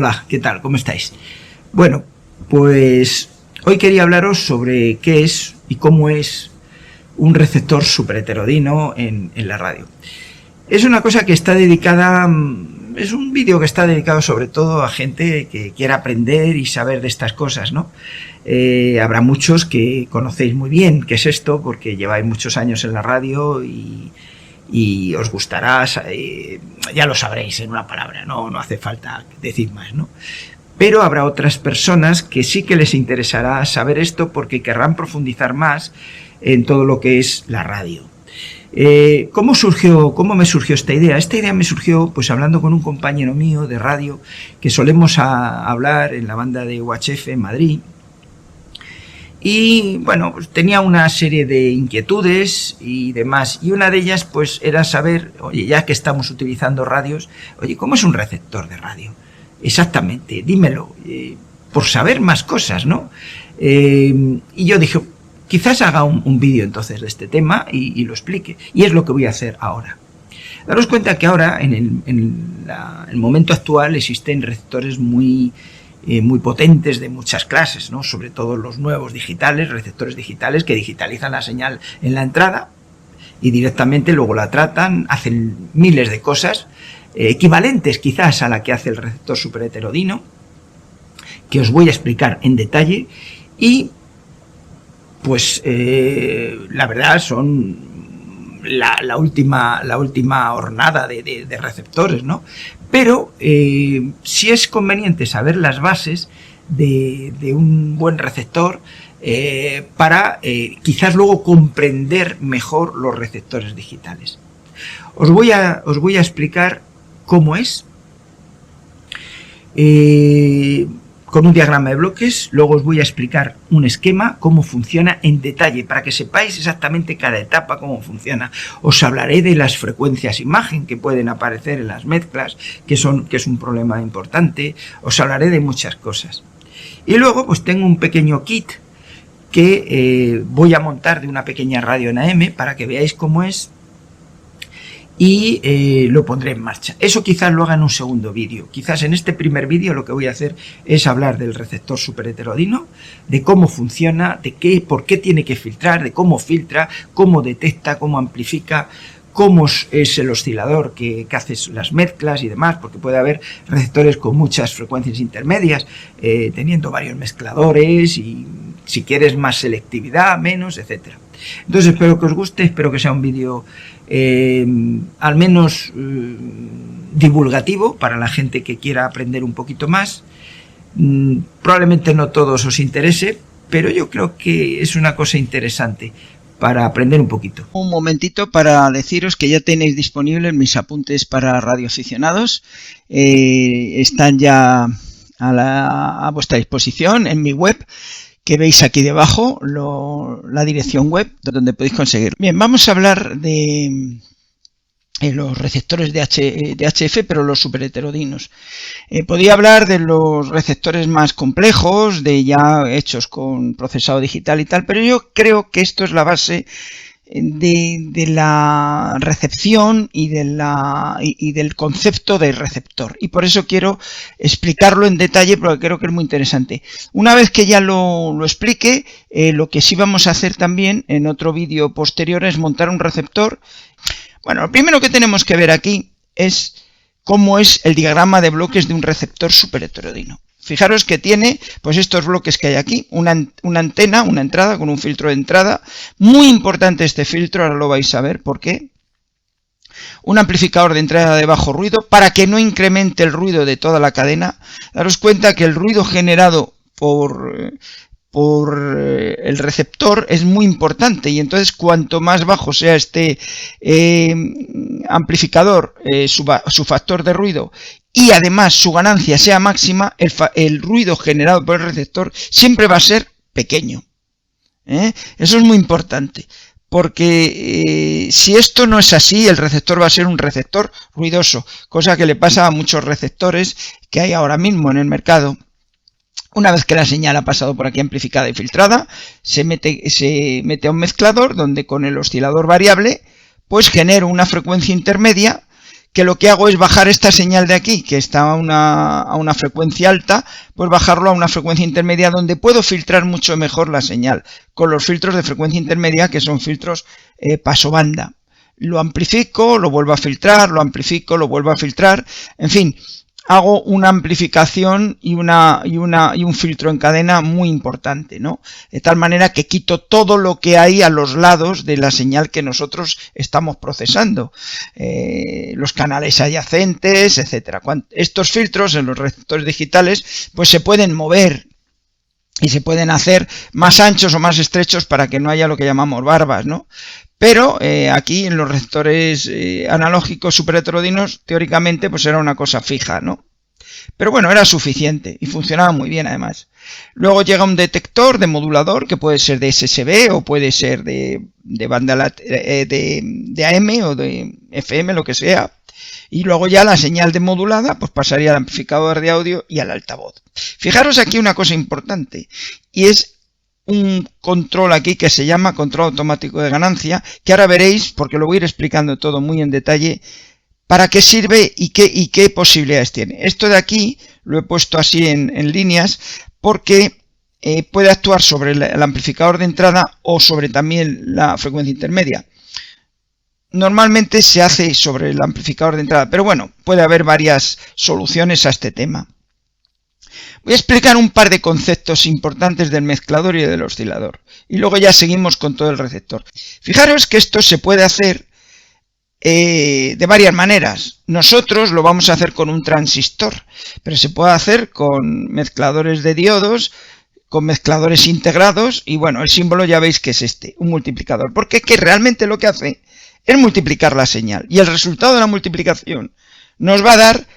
Hola, ¿qué tal? ¿Cómo estáis? Bueno, pues hoy quería hablaros sobre qué es y cómo es un receptor superheterodino en la radio. Es una cosa que está dedicada, es un vídeo que está dedicado sobre todo a gente que quiera aprender y saber de estas cosas, ¿no? Habrá muchos que conocéis muy bien qué es esto, porque lleváis muchos años en la radio y os gustará, ya lo sabréis en una palabra, no hace falta decir más, ¿no? Pero habrá otras personas que sí que les interesará saber esto porque querrán profundizar más en todo lo que es la radio. ¿Cómo me surgió esta idea? Esta idea me surgió pues hablando con un compañero mío de radio que solemos hablar en la banda de UHF en Madrid. Y bueno, pues tenía una serie de inquietudes y demás, y una de ellas pues era saber, oye, ya que estamos utilizando radios, oye, ¿cómo es un receptor de radio? Exactamente, dímelo, por saber más cosas, ¿no? Y yo dije, quizás haga un vídeo entonces de este tema y lo explique, y es lo que voy a hacer ahora. Daros cuenta que ahora, en el momento actual, existen receptores muy potentes de muchas clases, ¿no? Sobre todo los nuevos digitales, receptores digitales que digitalizan la señal en la entrada y directamente luego la tratan, hacen miles de cosas equivalentes quizás a la que hace el receptor superheterodino, que os voy a explicar en detalle, y pues la verdad son la última hornada de receptores, ¿no? Pero sí es conveniente saber las bases de un buen receptor para quizás luego comprender mejor los receptores digitales. Os voy a explicar cómo es con un diagrama de bloques. Luego os voy a explicar un esquema, cómo funciona en detalle, para que sepáis exactamente cada etapa cómo funciona. Os hablaré de las frecuencias imagen que pueden aparecer en las mezclas, que es un problema importante. Os hablaré de muchas cosas. Y luego pues tengo un pequeño kit que voy a montar de una pequeña radio en AM para que veáis cómo es. Y lo pondré en marcha. Eso quizás lo haga en un segundo vídeo. Quizás en este primer vídeo lo que voy a hacer es hablar del receptor superheterodino, de cómo funciona, por qué tiene que filtrar, de cómo filtra, cómo detecta, cómo amplifica, cómo es el oscilador que hace las mezclas y demás, porque puede haber receptores con muchas frecuencias intermedias, teniendo varios mezcladores y si quieres más selectividad, menos, etcétera. Entonces espero que os guste, espero que sea un vídeo al menos divulgativo para la gente que quiera aprender un poquito más. Probablemente no todos os interese, pero yo creo que es una cosa interesante para aprender un poquito. Un momentito para deciros que ya tenéis disponibles mis apuntes para radioaficionados. Están ya a vuestra disposición en mi web, que veis aquí debajo, la dirección web donde podéis conseguirlo. Bien, vamos a hablar de los receptores de HF, pero los superheterodinos. Podría hablar de los receptores más complejos, de ya hechos con procesado digital y tal, pero yo creo que esto es la base de la recepción y del concepto de receptor, y por eso quiero explicarlo en detalle porque creo que es muy interesante. Una vez que ya lo explique, lo que sí vamos a hacer también en otro vídeo posterior es montar un receptor. Bueno, lo primero que tenemos que ver aquí es cómo es el diagrama de bloques de un receptor superheterodino. Fijaros que tiene pues estos bloques que hay aquí, una antena, una entrada con un filtro de entrada, muy importante este filtro, ahora lo vais a ver por qué. Un amplificador de entrada de bajo ruido para que no incremente el ruido de toda la cadena. Daros cuenta que el ruido generado por el receptor es muy importante, y entonces cuanto más bajo sea este amplificador, su factor de ruido, y además su ganancia sea máxima, el ruido generado por el receptor siempre va a ser pequeño. Eso es muy importante, porque si esto no es así, el receptor va a ser un receptor ruidoso, cosa que le pasa a muchos receptores que hay ahora mismo en el mercado. Una vez que la señal ha pasado por aquí amplificada y filtrada, se mete a un mezclador donde con el oscilador variable pues genero una frecuencia intermedia que lo que hago es bajar esta señal de aquí, que está a una frecuencia alta, pues bajarlo a una frecuencia intermedia donde puedo filtrar mucho mejor la señal, con los filtros de frecuencia intermedia, que son filtros pasobanda. Lo amplifico, lo vuelvo a filtrar, lo amplifico, lo vuelvo a filtrar, en fin, hago una amplificación y un filtro en cadena muy importante, ¿no? De tal manera que quito todo lo que hay a los lados de la señal que nosotros estamos procesando, los canales adyacentes, etcétera. Estos filtros en los receptores digitales pues se pueden mover y se pueden hacer más anchos o más estrechos para que no haya lo que llamamos barbas, ¿no? Pero aquí en los receptores analógicos superheterodinos, teóricamente, pues era una cosa fija, ¿no? Pero bueno, era suficiente y funcionaba muy bien además. Luego llega un detector de modulador que puede ser de SSB o puede ser de banda de AM o de FM, lo que sea. Y luego ya la señal demodulada pues pasaría al amplificador de audio y al altavoz. Fijaros aquí una cosa importante y es un control aquí que se llama control automático de ganancia, que ahora veréis, porque lo voy a ir explicando todo muy en detalle, para qué sirve y qué posibilidades tiene. Esto de aquí lo he puesto así en líneas porque puede actuar sobre el amplificador de entrada o sobre también la frecuencia intermedia. Normalmente se hace sobre el amplificador de entrada, pero bueno, puede haber varias soluciones a este tema. Voy a explicar un par de conceptos importantes del mezclador y del oscilador. Y luego ya seguimos con todo el receptor. Fijaros que esto se puede hacer de varias maneras. Nosotros lo vamos a hacer con un transistor, pero se puede hacer con mezcladores de diodos, con mezcladores integrados, y bueno, el símbolo ya veis que es este, un multiplicador. Porque es que realmente lo que hace es multiplicar la señal. Y el resultado de la multiplicación nos va a dar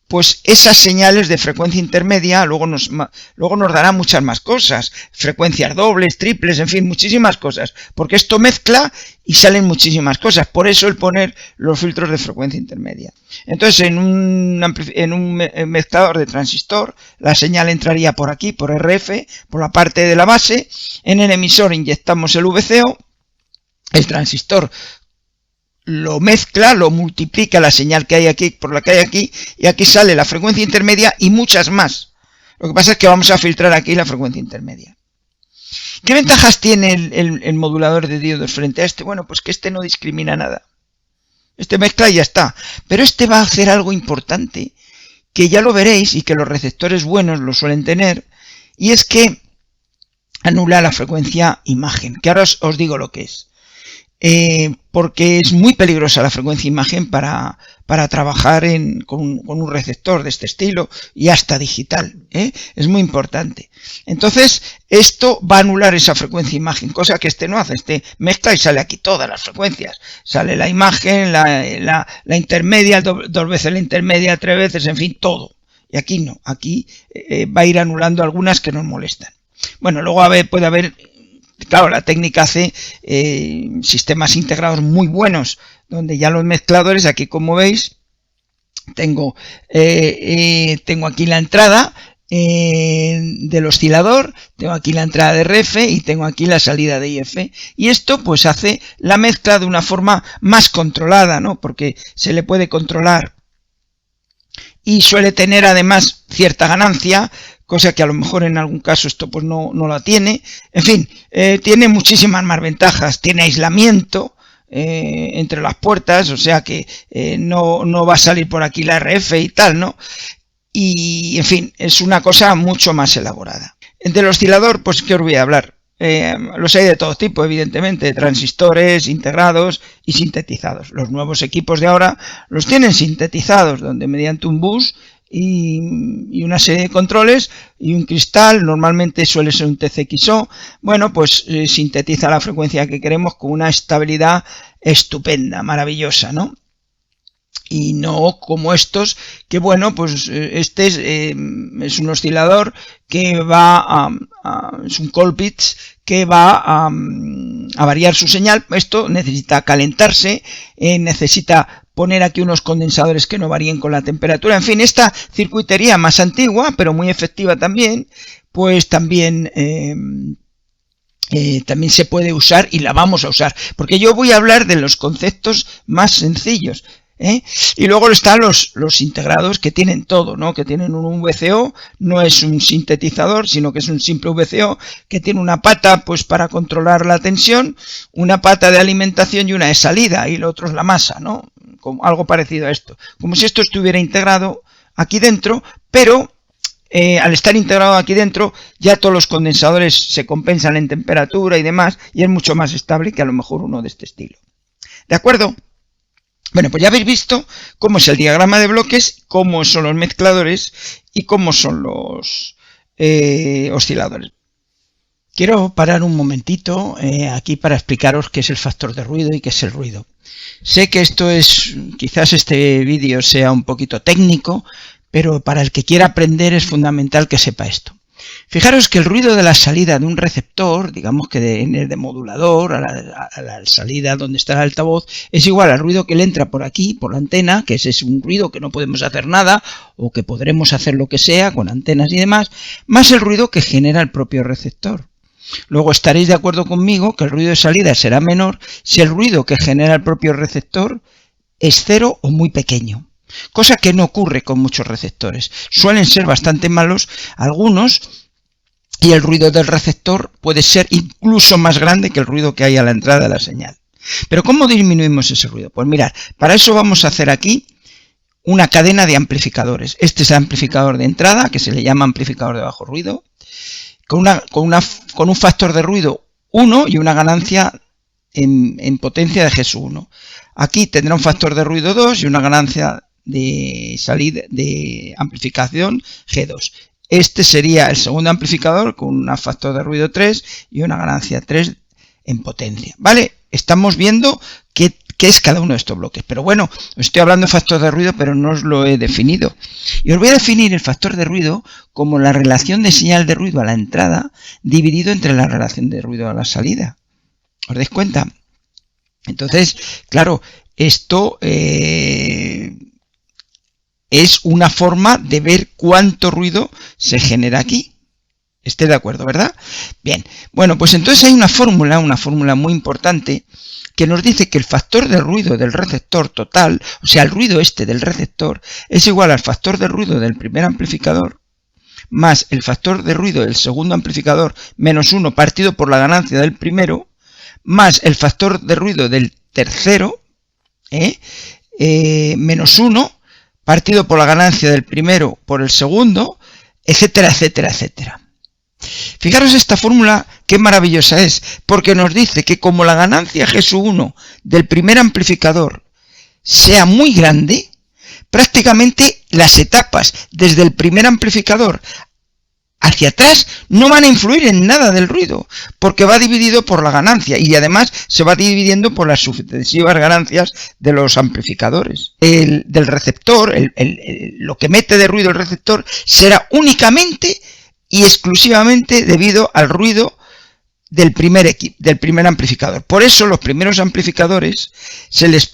pues esas señales de frecuencia intermedia, luego nos dará muchas más cosas, frecuencias dobles, triples, en fin, muchísimas cosas, porque esto mezcla y salen muchísimas cosas, por eso el poner los filtros de frecuencia intermedia. Entonces en un mezclador de transistor, la señal entraría por aquí, por RF, por la parte de la base, en el emisor inyectamos el VCO, el transistor lo mezcla, lo multiplica la señal que hay aquí por la que hay aquí, y aquí sale la frecuencia intermedia y muchas más. Lo que pasa es que vamos a filtrar aquí la frecuencia intermedia. ¿Qué ventajas tiene el modulador de diodos frente a este? Bueno, pues que este no discrimina nada. Este mezcla y ya está. Pero este va a hacer algo importante, que ya lo veréis y que los receptores buenos lo suelen tener, y es que anula la frecuencia imagen, que ahora os digo lo que es. Porque es muy peligrosa la frecuencia imagen para trabajar con un receptor de este estilo y hasta digital, es muy importante. Entonces esto va a anular esa frecuencia imagen, cosa que este no hace. Este mezcla y sale aquí todas las frecuencias, sale la imagen, la intermedia, dos veces la intermedia, tres veces, en fin, todo. Y aquí no, aquí va a ir anulando algunas que nos molestan. Bueno, luego puede haber, claro, la técnica hace sistemas integrados muy buenos, donde ya los mezcladores, aquí como veis, tengo aquí la entrada del oscilador, tengo aquí la entrada de RF y tengo aquí la salida de IF. Y esto pues hace la mezcla de una forma más controlada, ¿no? Porque se le puede controlar y suele tener además cierta ganancia, cosa que a lo mejor en algún caso esto pues no la tiene. En fin, tiene muchísimas más ventajas, tiene aislamiento entre las puertas, o sea que no va a salir por aquí la RF y tal, ¿no? Y en fin, es una cosa mucho más elaborada. Del oscilador, pues ¿qué os voy a hablar? Los hay de todo tipo, evidentemente, transistores integrados y sintetizados. Los nuevos equipos de ahora los tienen sintetizados, donde mediante un bus y una serie de controles y un cristal, normalmente suele ser un TCXO, bueno, pues sintetiza la frecuencia que queremos con una estabilidad estupenda, maravillosa, ¿no? Y no como estos, que bueno, pues este es un oscilador que va es un Colpitts que va a variar su señal. Esto necesita calentarse, necesita poner aquí unos condensadores que no varíen con la temperatura. En fin, esta circuitería más antigua, pero muy efectiva también, pues también se puede usar y la vamos a usar. Porque yo voy a hablar de los conceptos más sencillos. Y luego están los integrados que tienen todo, ¿no? Que tienen un VCO, no es un sintetizador, sino que es un simple VCO, que tiene una pata pues para controlar la tensión, una pata de alimentación y una de salida, y lo otro es la masa, ¿no? Como algo parecido a esto. Como si esto estuviera integrado aquí dentro, pero al estar integrado aquí dentro, ya todos los condensadores se compensan en temperatura y demás, y es mucho más estable que a lo mejor uno de este estilo. ¿De acuerdo? Bueno, pues ya habéis visto cómo es el diagrama de bloques, cómo son los mezcladores y cómo son los osciladores. Quiero parar un momentito aquí para explicaros qué es el factor de ruido y qué es el ruido. Sé que quizás este vídeo sea un poquito técnico, pero para el que quiera aprender es fundamental que sepa esto. Fijaros que el ruido de la salida de un receptor, digamos que de modulador, a la salida donde está el altavoz, es igual al ruido que le entra por aquí, por la antena, que ese es un ruido que no podemos hacer nada, o que podremos hacer lo que sea con antenas y demás, más el ruido que genera el propio receptor. Luego estaréis de acuerdo conmigo que el ruido de salida será menor si el ruido que genera el propio receptor es cero o muy pequeño. Cosa que no ocurre con muchos receptores. Suelen ser bastante malos algunos y el ruido del receptor puede ser incluso más grande que el ruido que hay a la entrada de la señal. Pero ¿cómo disminuimos ese ruido? Pues mirad, para eso vamos a hacer aquí una cadena de amplificadores. Este es el amplificador de entrada, que se le llama amplificador de bajo ruido, con un factor de ruido 1 y una ganancia en potencia de G1. Aquí tendrá un factor de ruido 2 y una ganancia de salida de amplificación G2. Este sería el segundo amplificador con un factor de ruido 3 y una ganancia 3 en potencia. ¿Vale? Estamos viendo qué es cada uno de estos bloques. Pero bueno, os estoy hablando de factor de ruido, pero no os lo he definido. Y os voy a definir el factor de ruido como la relación de señal de ruido a la entrada dividido entre la relación de ruido a la salida. ¿Os dais cuenta? Entonces, claro, esto es una forma de ver cuánto ruido se genera aquí. ¿Estáis de acuerdo, verdad? Bien, bueno, pues entonces hay una fórmula muy importante que nos dice que el factor de ruido del receptor total, o sea, el ruido este del receptor, es igual al factor de ruido del primer amplificador más el factor de ruido del segundo amplificador menos 1 partido por la ganancia del primero, más el factor de ruido del tercero, menos 1 partido por la ganancia del primero por el segundo, etcétera, etcétera, etcétera. Fijaros esta fórmula qué maravillosa es, porque nos dice que como la ganancia G1 del primer amplificador sea muy grande, prácticamente las etapas desde el primer amplificador hacia atrás no van a influir en nada del ruido, porque va dividido por la ganancia y además se va dividiendo por las sucesivas ganancias de los amplificadores. Del receptor, lo que mete de ruido el receptor será únicamente y exclusivamente debido al ruido del primer amplificador. Por eso los primeros amplificadores se les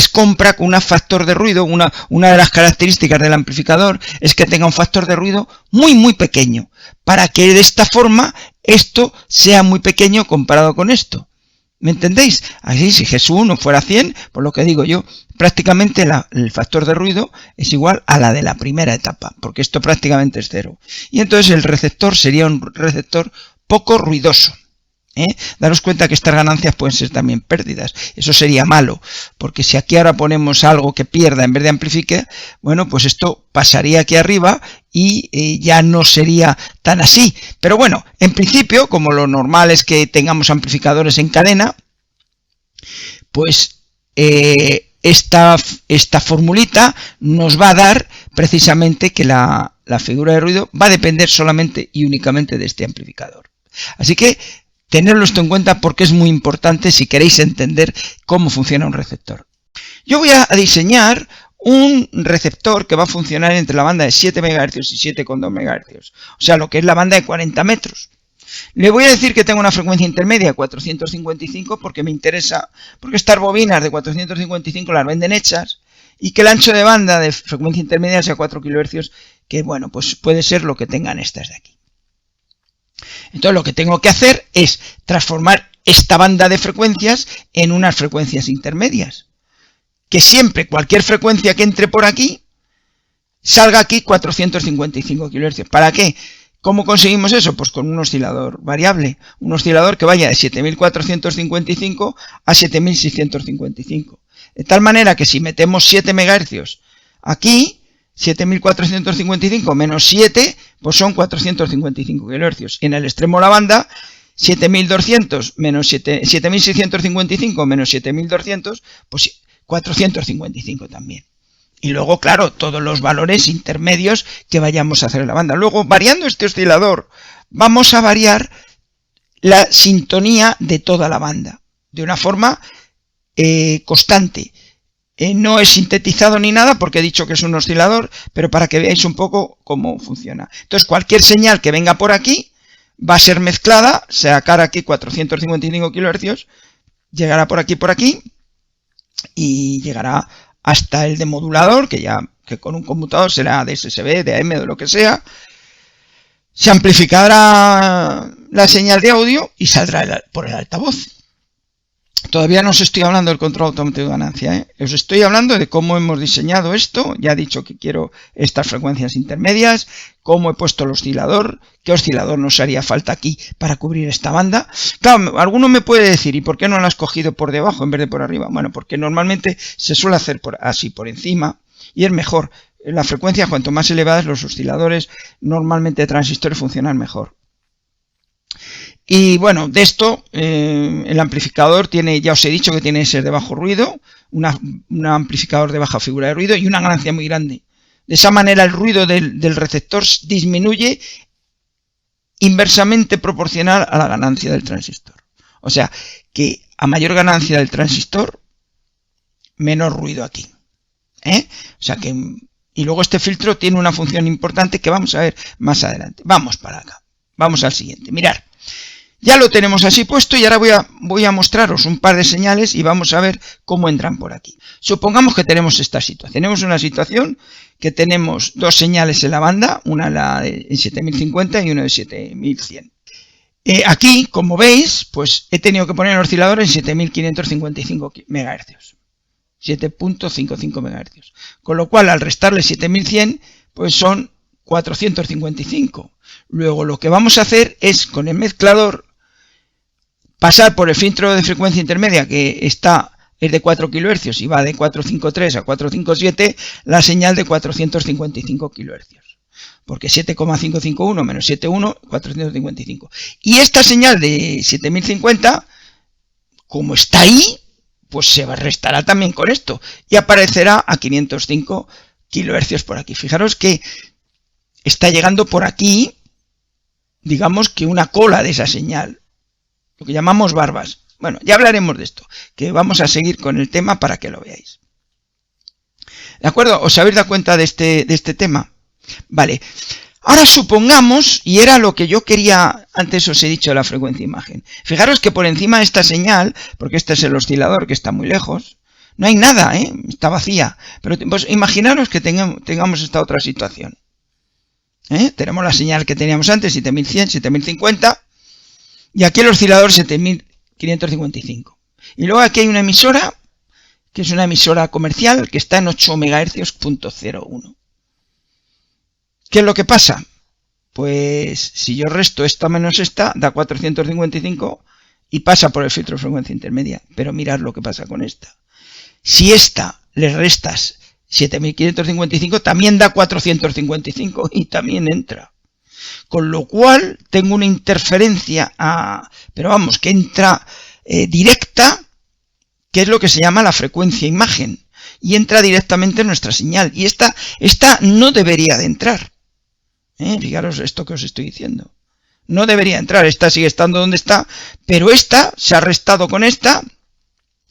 compra con un factor de ruido. Una de las características del amplificador es que tenga un factor de ruido muy muy pequeño, para que de esta forma esto sea muy pequeño comparado con esto. ¿Me entendéis? Así, si G1 fuera 100, por lo que digo yo, prácticamente el factor de ruido es igual a la de la primera etapa, porque esto prácticamente es 0. Y entonces el receptor sería un receptor poco ruidoso. Daros cuenta que estas ganancias pueden ser también pérdidas. Eso sería malo, porque si aquí ahora ponemos algo que pierda en vez de amplifique, bueno, pues esto pasaría aquí arriba y ya no sería tan así. Pero bueno, en principio, como lo normal es que tengamos amplificadores en cadena, pues esta formulita nos va a dar precisamente que la figura de ruido va a depender solamente y únicamente de este amplificador. Así que tenerlo esto en cuenta porque es muy importante si queréis entender cómo funciona un receptor. Yo voy a diseñar un receptor que va a funcionar entre la banda de 7 MHz y 7,2 MHz, o sea, lo que es la banda de 40 metros. Le voy a decir que tengo una frecuencia intermedia de 455 porque me interesa, porque estas bobinas de 455 las venden hechas, y que el ancho de banda de frecuencia intermedia sea 4 kHz, que bueno, pues puede ser lo que tengan estas de aquí. Entonces lo que tengo que hacer es transformar esta banda de frecuencias en unas frecuencias intermedias. que siempre cualquier frecuencia que entre por aquí salga aquí 455 kHz. ¿Para qué? ¿Cómo conseguimos eso? Pues con un oscilador variable, un oscilador que vaya de 7455 a 7655. De tal manera que si metemos 7 MHz aquí, 7455 menos 7, pues son 455 kHz. Y en el extremo de la banda, 7200 menos 7655 menos 7200, pues 455 también. Y luego, claro, todos los valores intermedios que vayamos a hacer en la banda. Luego, variando este oscilador, vamos a variar la sintonía de toda la banda de una forma constante. No es sintetizado ni nada porque he dicho que es un oscilador, pero para que veáis un poco cómo funciona. Entonces, cualquier señal que venga por aquí va a ser mezclada, sacar aquí 455 kHz, llegará por aquí y llegará hasta el demodulador, que con un conmutador será de SSB, de AM, de lo que sea. Se amplificará la señal de audio y saldrá por el altavoz. Todavía no os estoy hablando del control automático de ganancia, ¿eh? Os estoy hablando de cómo hemos diseñado esto. Ya he dicho que quiero estas frecuencias intermedias, cómo he puesto el oscilador, qué oscilador nos haría falta aquí para cubrir esta banda. Claro, alguno me puede decir, ¿y por qué no lo has cogido por debajo en vez de por arriba? Bueno, porque normalmente se suele hacer así por encima y es mejor. La frecuencia, cuanto más elevadas, los osciladores normalmente de transistores funcionan mejor. Y bueno, de esto, el amplificador tiene, ya os he dicho que tiene que ser de bajo ruido, un amplificador de baja figura de ruido y una ganancia muy grande. De esa manera el ruido del receptor disminuye inversamente proporcional a la ganancia del transistor. O sea, que a mayor ganancia del transistor, menor ruido aquí. O sea que, y luego este filtro tiene una función importante que vamos a ver más adelante. Vamos para acá. Vamos al siguiente. Mirad. Ya lo tenemos así puesto y ahora voy a mostraros un par de señales y vamos a ver cómo entran por aquí. Supongamos que tenemos esta situación. Tenemos una situación que tenemos dos señales en la banda, una en 7050 y una de 7100. Aquí, como veis, pues he tenido que poner el oscilador en 7555 MHz. 7.55 MHz. Con lo cual, al restarle 7100, pues son 455. Luego, lo que vamos a hacer es, con el mezclador, pasar por el filtro de frecuencia intermedia que es de 4 kHz y va de 453 a 457 la señal de 455 kHz. Porque 7,551 menos 71, 455. Y esta señal de 7050, como está ahí, pues se restará también con esto y aparecerá a 505 kHz por aquí. Fijaros que está llegando por aquí, digamos que una cola de esa señal. Lo que llamamos barbas. Bueno, ya hablaremos de esto, que vamos a seguir con el tema para que lo veáis. ¿De acuerdo? ¿Os habéis dado cuenta de este tema? Vale. Ahora supongamos, y era lo que yo quería, antes os he dicho de la frecuencia imagen. Fijaros que por encima de esta señal, porque este es el oscilador que está muy lejos, no hay nada, está vacía. Pero pues, imaginaros que tengamos esta otra situación. Tenemos la señal que teníamos antes, 7100, 7050. Y aquí el oscilador 7555. Y luego aquí hay una emisora, que es una emisora comercial, que está en 8 MHz.01. ¿Qué es lo que pasa? Pues si yo resto esta menos esta, da 455 y pasa por el filtro de frecuencia intermedia. Pero mirad lo que pasa con esta. Si esta le restas 7555, también da 455 y también entra. Con lo cual tengo una interferencia, pero vamos, que entra directa, que es lo que se llama la frecuencia imagen, y entra directamente en nuestra señal. Y esta no debería de entrar. Fijaros esto que os estoy diciendo. No debería entrar, esta sigue estando donde está, pero esta se ha restado con esta,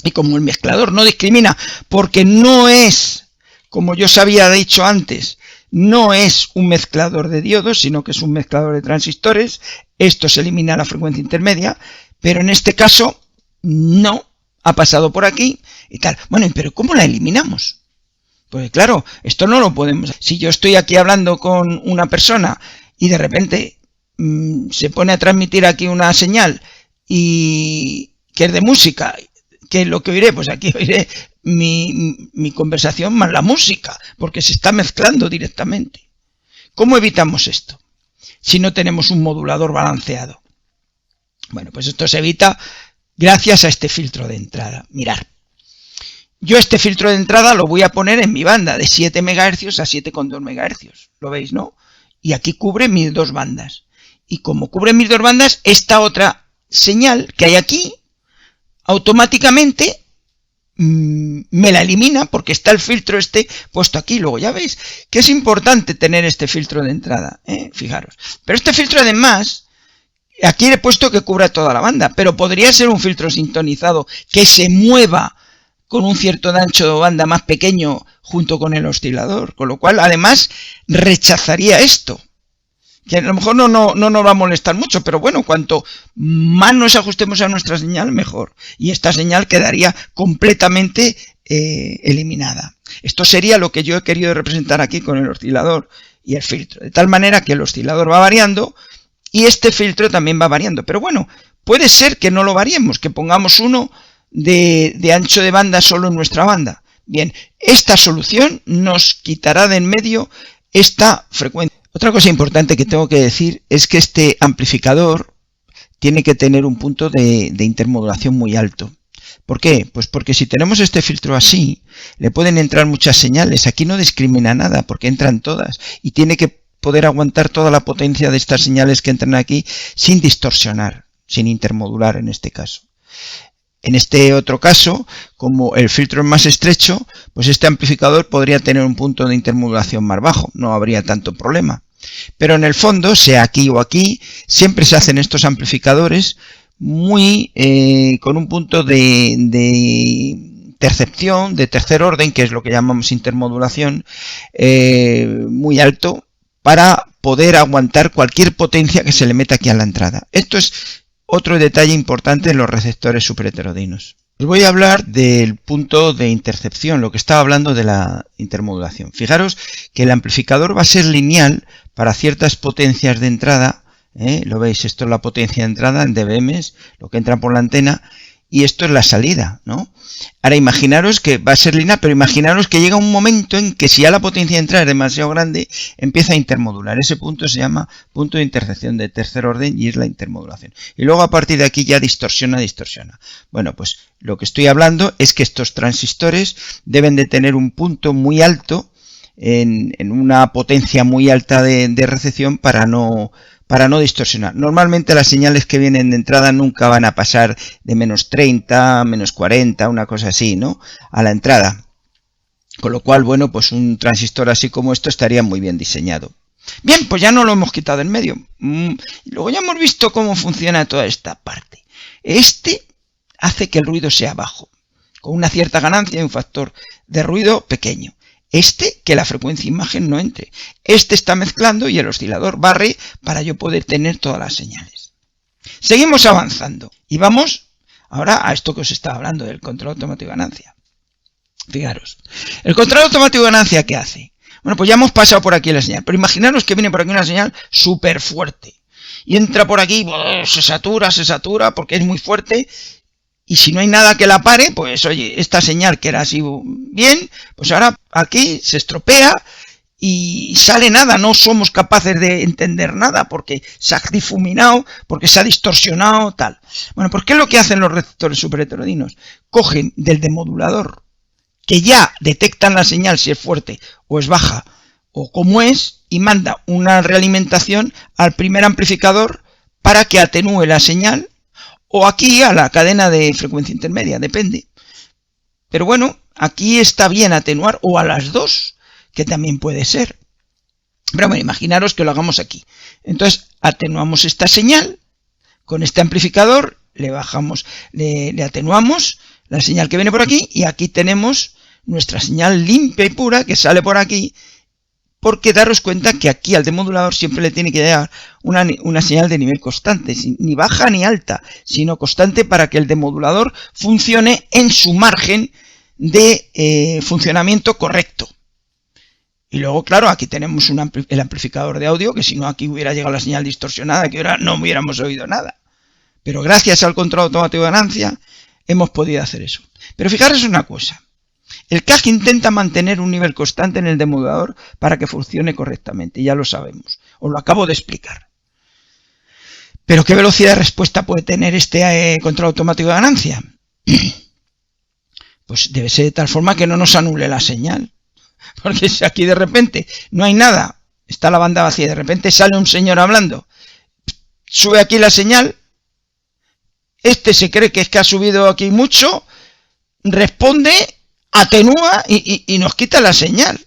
y como el mezclador no discrimina, porque no es, como yo os había dicho antes, no es un mezclador de diodos, sino que es un mezclador de transistores. Esto se elimina la frecuencia intermedia, pero en este caso no ha pasado por aquí y tal. Bueno, pero ¿cómo la eliminamos? Pues claro, esto no lo podemos. Si yo estoy aquí hablando con una persona y de repente se pone a transmitir aquí una señal y que es de música, ¿qué es lo que oiré? Pues aquí oiré mi conversación más la música, porque se está mezclando directamente. ¿Cómo evitamos esto si no tenemos un modulador balanceado? Bueno, pues esto se evita gracias a este filtro de entrada. Mirad, yo este filtro de entrada lo voy a poner en mi banda de 7 MHz a 7,2 MHz. ¿Lo veis, no? Y aquí cubre mis dos bandas. Y como cubre mis dos bandas, esta otra señal que hay aquí, automáticamente me la elimina porque está el filtro este puesto aquí. Luego ya veis que es importante tener este filtro de entrada, fijaros. Pero este filtro además, aquí he puesto que cubra toda la banda, pero podría ser un filtro sintonizado que se mueva con un cierto ancho de banda más pequeño junto con el oscilador, con lo cual además rechazaría esto, que a lo mejor no nos va a molestar mucho, pero bueno, cuanto más nos ajustemos a nuestra señal, mejor. Y esta señal quedaría completamente eliminada. Esto sería lo que yo he querido representar aquí con el oscilador y el filtro, de tal manera que el oscilador va variando y este filtro también va variando. Pero bueno, puede ser que no lo variemos, que pongamos uno de ancho de banda solo en nuestra banda. Bien, esta solución nos quitará de en medio esta frecuencia. Otra cosa importante que tengo que decir es que este amplificador tiene que tener un punto de intermodulación muy alto. ¿Por qué? Pues porque si tenemos este filtro así, le pueden entrar muchas señales. Aquí no discrimina nada porque entran todas y tiene que poder aguantar toda la potencia de estas señales que entran aquí sin distorsionar, sin intermodular en este caso. En este otro caso, como el filtro es más estrecho, pues este amplificador podría tener un punto de intermodulación más bajo, no habría tanto problema. Pero en el fondo, sea aquí o aquí, siempre se hacen estos amplificadores muy con un punto de intercepción, de tercer orden, que es lo que llamamos intermodulación, muy alto, para poder aguantar cualquier potencia que se le meta aquí a la entrada. Esto es otro detalle importante en los receptores superheterodinos. Os voy a hablar del punto de intercepción, lo que estaba hablando de la intermodulación. Fijaros que el amplificador va a ser lineal para ciertas potencias de entrada. Lo veis, esto es la potencia de entrada en dBms, lo que entra por la antena, y esto es la salida, ¿no? Ahora imaginaros que va a ser lineal, pero imaginaros que llega un momento en que si ya la potencia de entrada es demasiado grande, empieza a intermodular. Ese punto se llama punto de intercepción de tercer orden y es la intermodulación. Y luego a partir de aquí ya distorsiona. Bueno, pues lo que estoy hablando es que estos transistores deben de tener un punto muy alto, en una potencia muy alta de recepción para no distorsionar. Normalmente las señales que vienen de entrada nunca van a pasar de menos 30, menos 40, una cosa así, ¿no? A la entrada. Con lo cual, bueno, pues un transistor así como esto estaría muy bien diseñado. Bien, pues ya no lo hemos quitado en medio. Luego ya hemos visto cómo funciona toda esta parte. Este hace que el ruido sea bajo, con una cierta ganancia y un factor de ruido pequeño. Que la frecuencia imagen no entre. Este está mezclando y el oscilador barre para yo poder tener todas las señales. Seguimos avanzando y vamos ahora a esto que os estaba hablando del control automático de ganancia. Fijaros, el control automático de ganancia, ¿qué hace? Bueno, pues ya hemos pasado por aquí la señal, pero imaginaros que viene por aquí una señal súper fuerte y entra por aquí, se satura porque es muy fuerte. Y si no hay nada que la pare, pues oye, esta señal que era así bien, pues ahora aquí se estropea y sale nada, no somos capaces de entender nada porque se ha difuminado, porque se ha distorsionado, tal. Bueno, pues ¿qué es lo que hacen los receptores superheterodinos? Cogen del demodulador, que ya detectan la señal si es fuerte o es baja o cómo es, y manda una realimentación al primer amplificador para que atenúe la señal, o aquí a la cadena de frecuencia intermedia, depende. Pero bueno, aquí está bien atenuar, o a las dos, que también puede ser. Pero bueno, imaginaros que lo hagamos aquí. Entonces, atenuamos esta señal con este amplificador, le atenuamos la señal que viene por aquí, y aquí tenemos nuestra señal limpia y pura que sale por aquí, porque daros cuenta que aquí al demodulador siempre le tiene que dar una señal de nivel constante, ni baja ni alta, sino constante para que el demodulador funcione en su margen de funcionamiento correcto. Y luego, claro, aquí tenemos el amplificador de audio, que si no aquí hubiera llegado la señal distorsionada, que ahora no hubiéramos oído nada. Pero gracias al control automático de ganancia hemos podido hacer eso. Pero fijaros una cosa. El CAG intenta mantener un nivel constante en el demodulador para que funcione correctamente, ya lo sabemos, os lo acabo de explicar. Pero ¿qué velocidad de respuesta puede tener este control automático de ganancia? Pues debe ser de tal forma que no nos anule la señal. Porque si aquí de repente no hay nada, está la banda vacía, de repente sale un señor hablando, sube aquí la señal, este se cree que es que ha subido aquí mucho, responde, atenúa y nos quita la señal.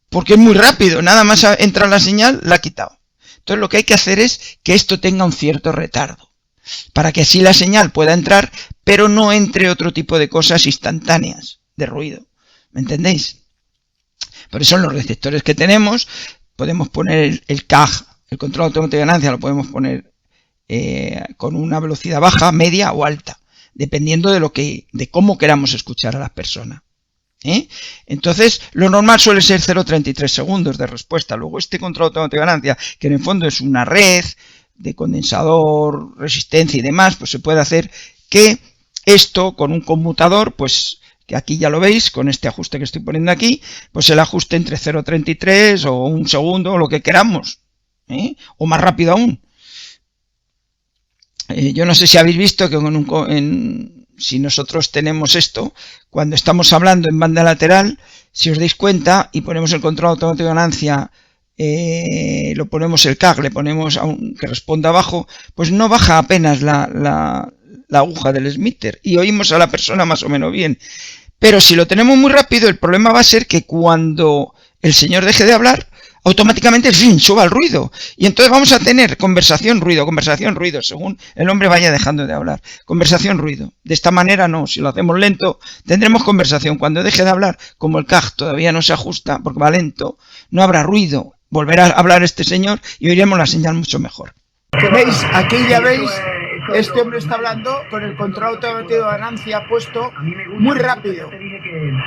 Porque es muy rápido, nada más entra la señal, la ha quitado. Entonces lo que hay que hacer es que esto tenga un cierto retardo, para que así la señal pueda entrar, pero no entre otro tipo de cosas instantáneas, de ruido. ¿Me entendéis? Por eso en los receptores que tenemos, podemos poner el CAG, el control automático de ganancia, lo podemos poner con una velocidad baja, media o alta, dependiendo de cómo queramos escuchar a las personas. Entonces, lo normal suele ser 0,33 segundos de respuesta. Luego este control automático de ganancia, que en el fondo es una red de condensador, resistencia y demás, pues se puede hacer que esto con un conmutador, pues que aquí ya lo veis, con este ajuste que estoy poniendo aquí, pues el ajuste entre 0,33 o un segundo, o lo que queramos, o más rápido aún. Yo no sé si habéis visto que si nosotros tenemos esto, cuando estamos hablando en banda lateral, si os dais cuenta y ponemos el control automático de ganancia, lo ponemos el CAG, le ponemos que responda abajo, pues no baja apenas la aguja del Smithter y oímos a la persona más o menos bien. Pero si lo tenemos muy rápido, el problema va a ser que cuando el señor deje de hablar, automáticamente suba el ruido. Y entonces vamos a tener conversación, ruido, según el hombre vaya dejando de hablar. Conversación, ruido. De esta manera no, si lo hacemos lento, tendremos conversación. Cuando deje de hablar, como el CAG todavía no se ajusta, porque va lento, no habrá ruido. Volverá a hablar este señor y oiremos la señal mucho mejor. ¿Veis? Aquí ya veis, este hombre está hablando con el control automático de ganancia puesto muy rápido.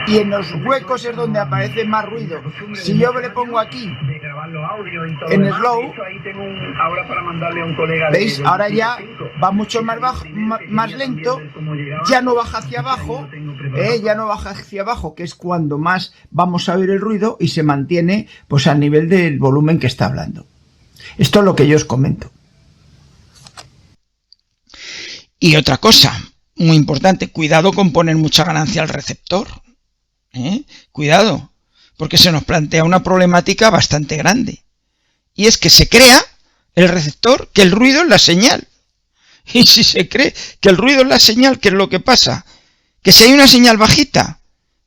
Y en los huecos es donde aparece más ruido. Si yo le pongo aquí en slow, ¿veis? Ahora ya va mucho más lento, ya no baja hacia abajo, que es cuando más vamos a oír el ruido y se mantiene pues al nivel del volumen que está hablando. Esto es lo que yo os comento. Y otra cosa, muy importante, cuidado con poner mucha ganancia al receptor. Cuidado, porque se nos plantea una problemática bastante grande. Y es que se crea el receptor que el ruido es la señal. Y si se cree que el ruido es la señal, ¿qué es lo que pasa? Que si hay una señal bajita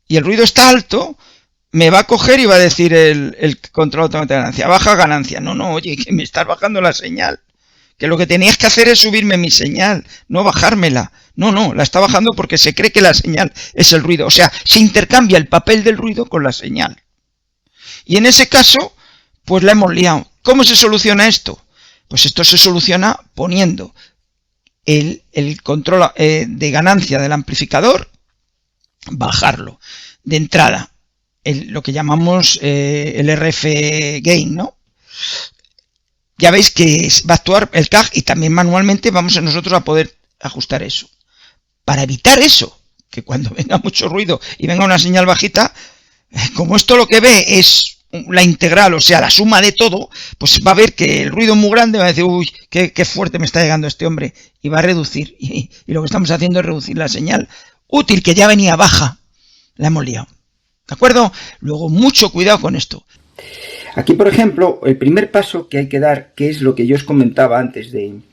y el ruido está alto, me va a coger y va a decir el control automático de ganancia, baja ganancia. No, oye, que me estás bajando la señal. Que lo que tenías que hacer es subirme mi señal, no bajármela. No, la está bajando porque se cree que la señal es el ruido. O sea, se intercambia el papel del ruido con la señal. Y en ese caso, pues la hemos liado. ¿Cómo se soluciona esto? Pues esto se soluciona poniendo el control de ganancia del amplificador, bajarlo. De entrada, lo que llamamos el RF Gain, ¿no? Ya veis que va a actuar el CAG y también manualmente vamos nosotros a poder ajustar eso. Para evitar eso, que cuando venga mucho ruido y venga una señal bajita, como esto lo que ve es la integral, o sea, la suma de todo, pues va a ver que el ruido es muy grande, va a decir, uy, qué fuerte me está llegando este hombre, y va a reducir. Y lo que estamos haciendo es reducir la señal útil, que ya venía baja. La hemos liado. ¿De acuerdo? Luego, mucho cuidado con esto. Aquí, por ejemplo, el primer paso que hay que dar, que es lo que yo os comentaba antes del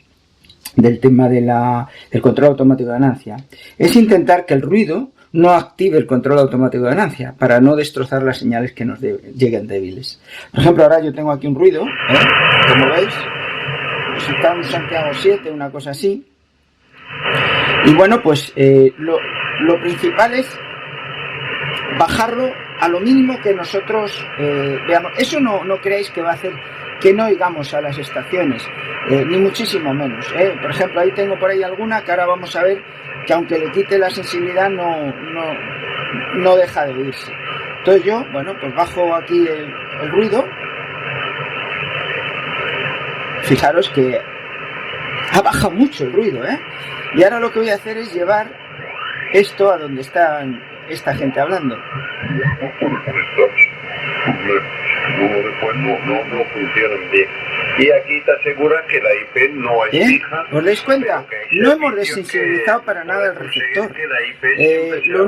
tema del control automático de ganancia, es intentar que el ruido no active el control automático de ganancia para no destrozar las señales que nos lleguen débiles. Por ejemplo, ahora yo tengo aquí un ruido, como veis, pues está un Santiago 7, una cosa así. Y bueno, pues lo principal es bajarlo a lo mínimo que nosotros veamos. Eso no creáis que va a hacer que no oigamos a las estaciones, ni muchísimo menos. Por ejemplo, ahí tengo por ahí alguna que ahora vamos a ver que aunque le quite la sensibilidad no deja de oírse. Entonces yo, bueno, pues bajo aquí el ruido. Fijaros que ha bajado mucho el ruido, Y ahora lo que voy a hacer es llevar esto a donde está esta gente hablando. Después no funcionan bien. Y aquí te aseguras que la IP no es fija. ¿Os dais cuenta? No hemos desensibilizado para nada el receptor. Lo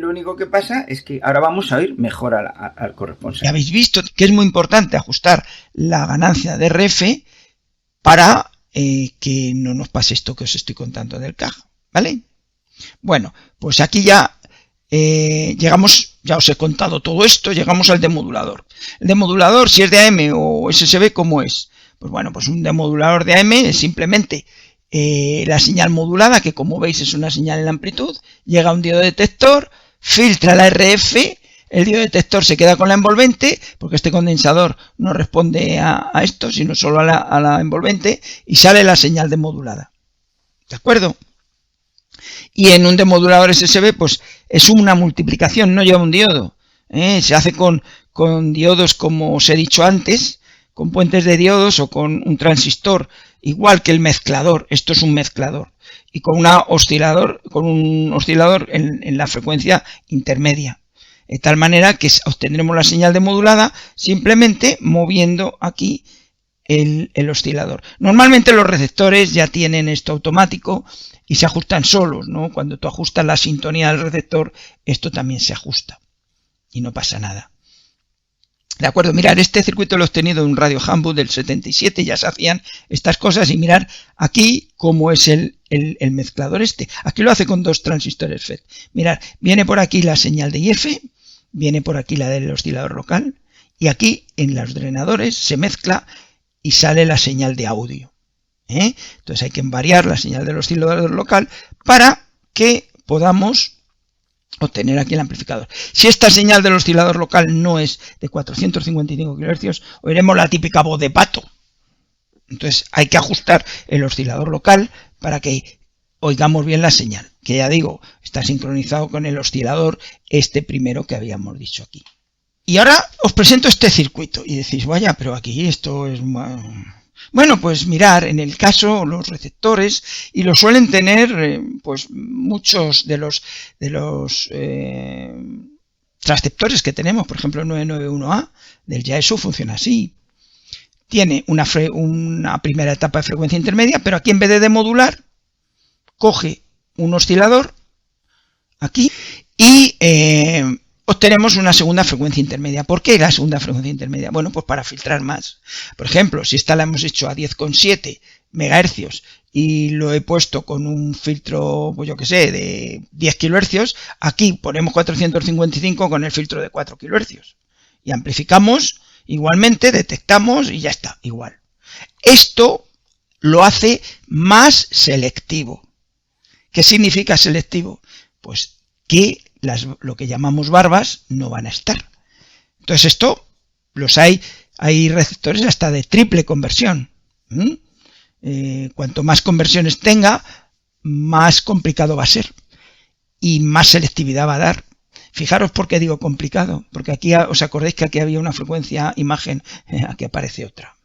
único que pasa es que ahora vamos a oír mejor al corresponsal. Ya habéis visto que es muy importante ajustar la ganancia de RF para que no nos pase esto que os estoy contando del caja, ¿vale? Bueno, pues aquí ya llegamos, ya os he contado todo esto, llegamos al demodulador. El demodulador, si es de AM o SSB, ¿cómo es? Pues bueno, pues un demodulador de AM es simplemente la señal modulada, que como veis es una señal en amplitud, llega a un diodo detector, filtra la RF, el diodo detector se queda con la envolvente, porque este condensador no responde a esto, sino solo a la envolvente, y sale la señal demodulada. ¿De acuerdo? Y en un demodulador SSB, pues es una multiplicación, no lleva un diodo. Se hace con diodos, como os he dicho antes, con puentes de diodos o con un transistor, igual que el mezclador. Esto es un mezclador. Y con un oscilador en la frecuencia intermedia. De tal manera que obtendremos la señal demodulada simplemente moviendo aquí el oscilador. Normalmente los receptores ya tienen esto automático y se ajustan solos, ¿no? Cuando tú ajustas la sintonía del receptor, esto también se ajusta y no pasa nada. De acuerdo, mirar, este circuito lo he obtenido de un radio Hamburg del 77, ya se hacían estas cosas, y mirar aquí cómo es el mezclador este. Aquí lo hace con dos transistores FET. Mirar, viene por aquí la señal de IF, viene por aquí la del oscilador local, y aquí en los drenadores se mezcla y sale la señal de audio. Entonces hay que variar la señal del oscilador local para que podamos obtener aquí el amplificador. Si esta señal del oscilador local no es de 455 kHz, oiremos la típica voz de pato. Entonces hay que ajustar el oscilador local para que oigamos bien la señal, que ya digo, está sincronizado con el oscilador este primero que habíamos dicho aquí. Y ahora os presento este circuito y decís, vaya, pero aquí esto es... Bueno, pues mirar, en el caso los receptores, y lo suelen tener pues muchos de los transceptores que tenemos, por ejemplo el 991A del Yaesu funciona así. Tiene una primera etapa de frecuencia intermedia, pero aquí en vez de demodular, coge un oscilador aquí y obtenemos una segunda frecuencia intermedia. ¿Por qué la segunda frecuencia intermedia? Bueno, pues para filtrar más. Por ejemplo, si esta la hemos hecho a 10,7 MHz y lo he puesto con un filtro, pues yo que sé, de 10 kHz, aquí ponemos 455 con el filtro de 4 kHz. Y amplificamos, igualmente detectamos y ya está, igual. Esto lo hace más selectivo. ¿Qué significa selectivo? Pues que lo que llamamos barbas no van a estar. Entonces esto hay receptores hasta de triple conversión. Cuanto más conversiones tenga, más complicado va a ser y más selectividad va a dar. Fijaros por qué digo complicado, porque aquí os acordáis que aquí había una frecuencia imagen, aquí aparece otra.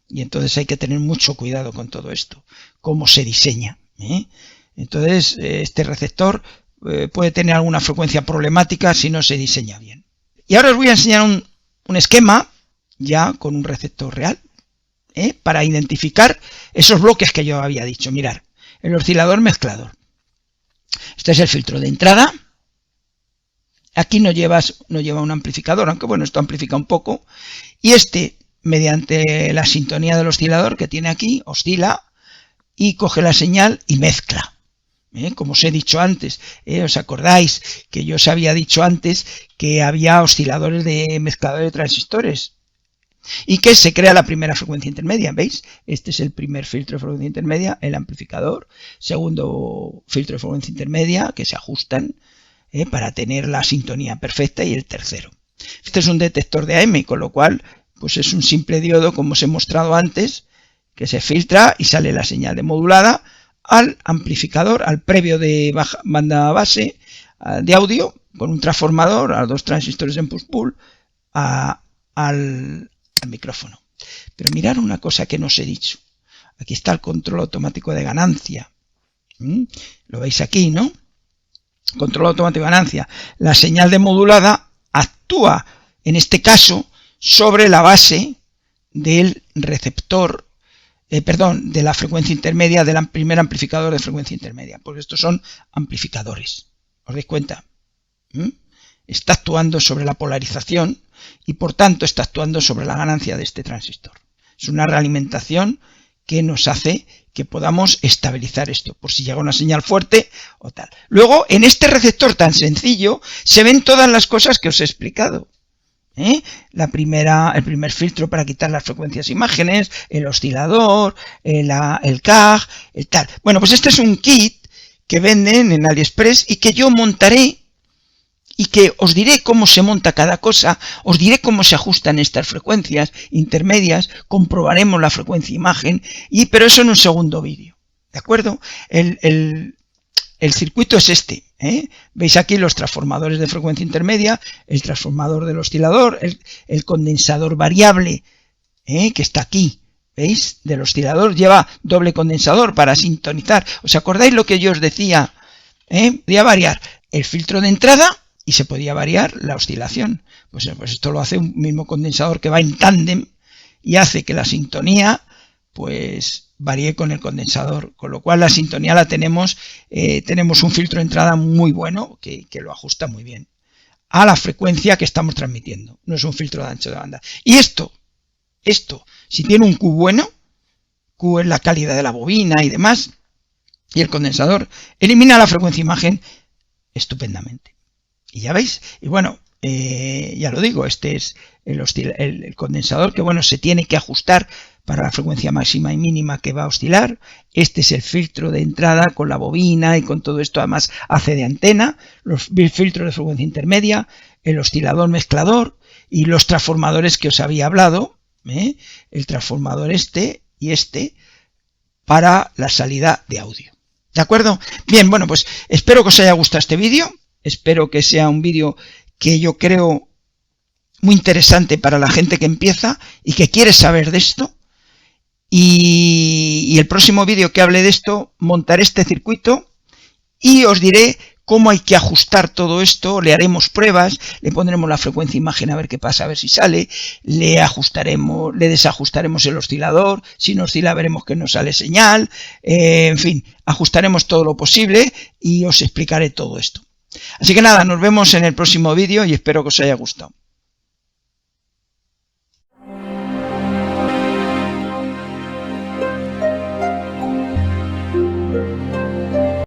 Y entonces hay que tener mucho cuidado con todo esto, cómo se diseña. Entonces este receptor puede tener alguna frecuencia problemática si no se diseña bien. Y ahora os voy a enseñar un esquema ya con un receptor real para identificar esos bloques que yo había dicho. Mirar, el oscilador mezclador. Este es el filtro de entrada. Aquí no lleva un amplificador, aunque bueno, esto amplifica un poco. Y este, mediante la sintonía del oscilador que tiene aquí, oscila y coge la señal y mezcla. Como os he dicho antes, ¿os acordáis que yo os había dicho antes que había osciladores de mezcladores de transistores? Y que se crea la primera frecuencia intermedia, ¿veis? Este es el primer filtro de frecuencia intermedia, el amplificador. Segundo filtro de frecuencia intermedia, que se ajustan para tener la sintonía perfecta, y el tercero. Este es un detector de AM, con lo cual pues es un simple diodo, como os he mostrado antes, que se filtra y sale la señal demodulada al amplificador, al previo de banda base de audio, con un transformador, a dos transistores en push-pull, al micrófono. Pero mirad una cosa que no os he dicho. Aquí está el control automático de ganancia. Lo veis aquí, ¿no? control automático de ganancia, la señal demodulada actúa, en este caso, sobre la base del receptor, de la frecuencia intermedia, del primer amplificador de frecuencia intermedia, porque estos son amplificadores. ¿Os dais cuenta? Está actuando sobre la polarización y por tanto está actuando sobre la ganancia de este transistor. Es una realimentación que nos hace que podamos estabilizar esto, por si llega una señal fuerte o tal. Luego, en este receptor tan sencillo, se ven todas las cosas que os he explicado. El primer filtro para quitar las frecuencias imágenes, el oscilador, el CAG, el tal. Bueno, pues este es un kit que venden en AliExpress y que yo montaré y que os diré cómo se monta cada cosa, os diré cómo se ajustan estas frecuencias intermedias, comprobaremos la frecuencia imagen, pero eso en un segundo vídeo, ¿de acuerdo? El circuito es este, veis aquí los transformadores de frecuencia intermedia, el transformador del oscilador, el condensador variable, que está aquí, ¿veis? Del oscilador lleva doble condensador para sintonizar. ¿Os acordáis lo que yo os decía? Podía variar el filtro de entrada y se podía variar la oscilación. Pues esto lo hace un mismo condensador que va en tándem y hace que la sintonía pues varíe con el condensador, con lo cual la sintonía la tenemos un filtro de entrada muy bueno que lo ajusta muy bien a la frecuencia que estamos transmitiendo. No es un filtro de ancho de banda. Y esto, si tiene un Q bueno, Q es la calidad de la bobina y demás, y el condensador elimina la frecuencia imagen estupendamente. Y ya veis, y bueno, ya lo digo, este es el condensador que, bueno, se tiene que ajustar para la frecuencia máxima y mínima que va a oscilar. Este es el filtro de entrada con la bobina y con todo esto, además hace de antena, los filtros de frecuencia intermedia, el oscilador mezclador y los transformadores que os había hablado, el transformador este y este para la salida de audio. ¿De acuerdo? Bien, bueno, pues espero que os haya gustado este vídeo. Espero que sea un vídeo que yo creo muy interesante para la gente que empieza y que quiere saber de esto. Y el próximo vídeo que hable de esto, montaré este circuito y os diré cómo hay que ajustar todo esto. Le haremos pruebas, le pondremos la frecuencia imagen a ver qué pasa, a ver si sale, le desajustaremos el oscilador, si no oscila veremos que no sale señal, en fin, ajustaremos todo lo posible y os explicaré todo esto. Así que nada, nos vemos en el próximo vídeo y espero que os haya gustado.